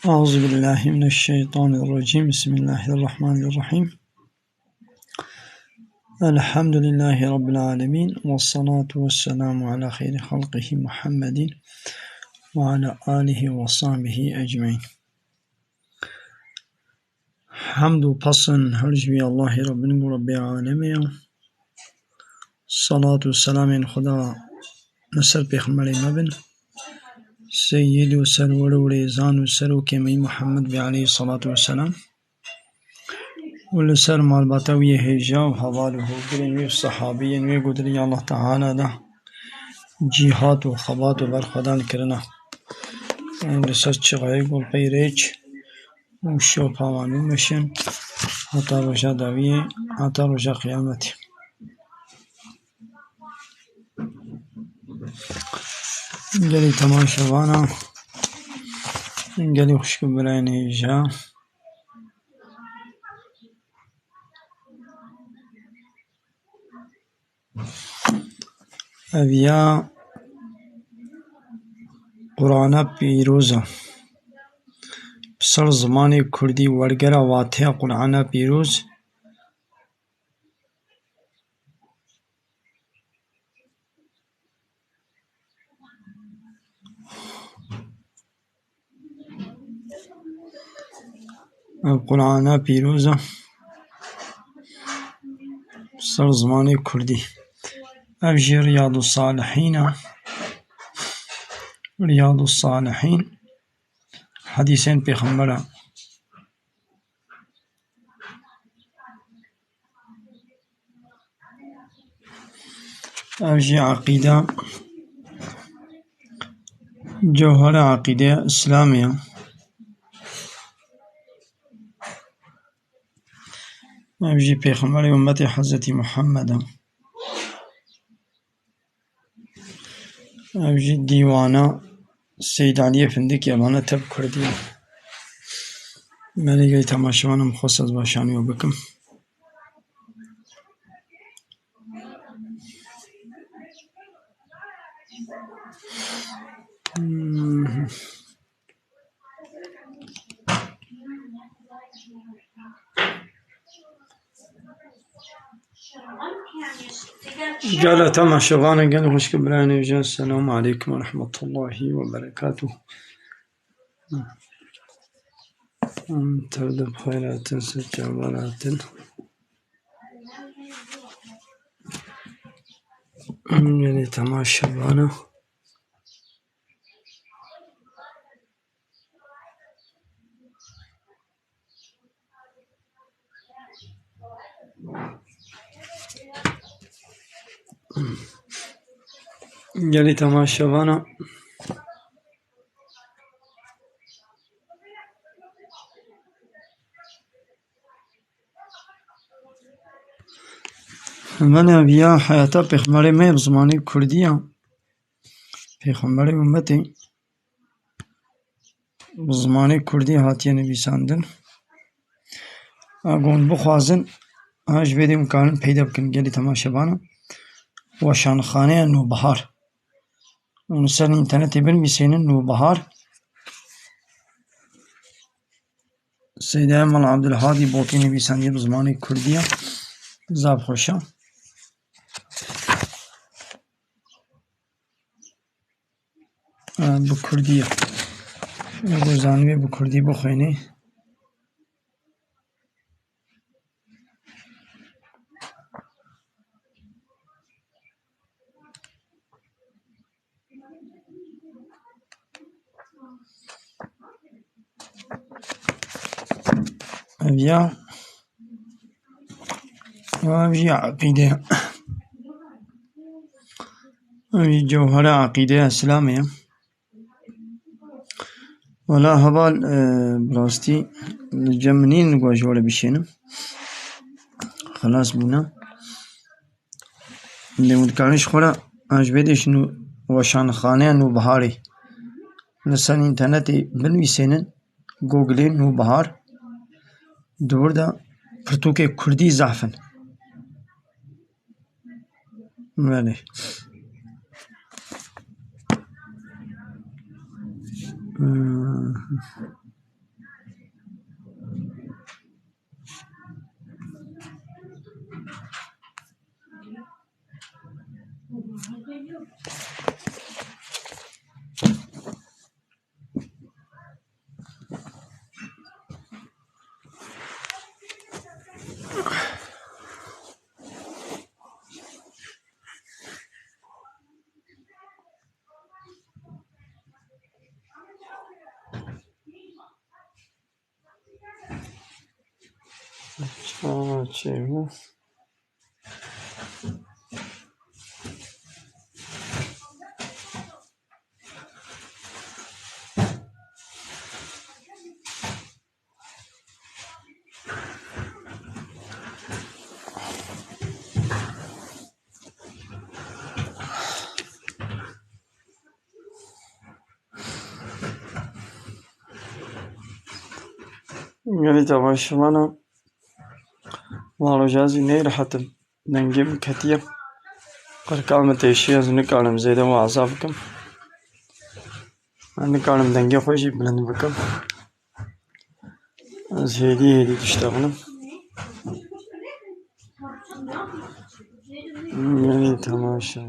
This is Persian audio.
أعوذ بالله من الشيطان الرجيم بسم الله الرحمن الرحيم الحمد لله رب العالمين والصلاة والسلام على خير خلقه محمد وعلى آله وصحبه أجمعين. حمد پسن هرجوی الله رب العالمين صلاة والسلام خدا نصر پیغمبر مبن سید و سرور و ریزان و سرو کمی محمد بی علیه الصلاة والسلام ولسر مالباتوی هجا و حواله گرنوی صحابی نوی قدری الله تعالی ده جیهات و خبات و برخدان کرنا لسر چغای گل پیریچ و شو پاوانو مشن حتی رجا دوی حتی رجا قیامتی. گلی تماشاوانا گلی خوشکو براین هجا اویا قرآن پیروزا سر زمان کردی ورگر واتح قرآن پیروز قرآن پیروزا سر زمان کردی افجی ریاض الصالحین ریاض الصالحین حدیثین پیغمبر افجی عقیده جوهر عقیده اسلامیه افجی پیغمبر امت حضرت محمد افجی دیوانه سید علی افندی که امانه تب کردی من گئی تماشوانم خوست از باشانی و بکم قال تماشوانه قال خوشك براني وجا السلام عليكم ورحمة الله وبركاته تبدأ بخيرات سجابرات يعني تماشوانه گلی تماشاوانا من بیا حیاتا پیغمبر میں زمانی کردیا پیغمبر امتی زمانی کردی هاتی نویساندن اگون بخوازن آج بیدیم کارن پیدا بکن گلی تماشاوانا و شانخانه نوبهار اون سر اینترنتی بنویسین نوبهار سید ایمال عبدالهادی بوتی نویسندی بزمانی کردیه زاب خوشا بکردیه روزانوی بکردی بخوینی أبيا وأبي عقيدة أبي جوهرة عقيدة إسلامية ولا هبال براستي الجمنين نقواجولا بشينا خلاص بنا اللي مدكانش خورا عجبتش نو وشان خانه نو بهاري لسان انترنتي بنویسینن گوگلين نو بهار دور دا پرتوك كردي زعفن بله چه يعني طبعا شمانا والله جازي نير حتى ننجم كتير قرقامة تيشي از نکالم زيدا وعذاب بكم نکالم دنگي خوشي بلند بكم از هيدي تشتغلم يعني تماشا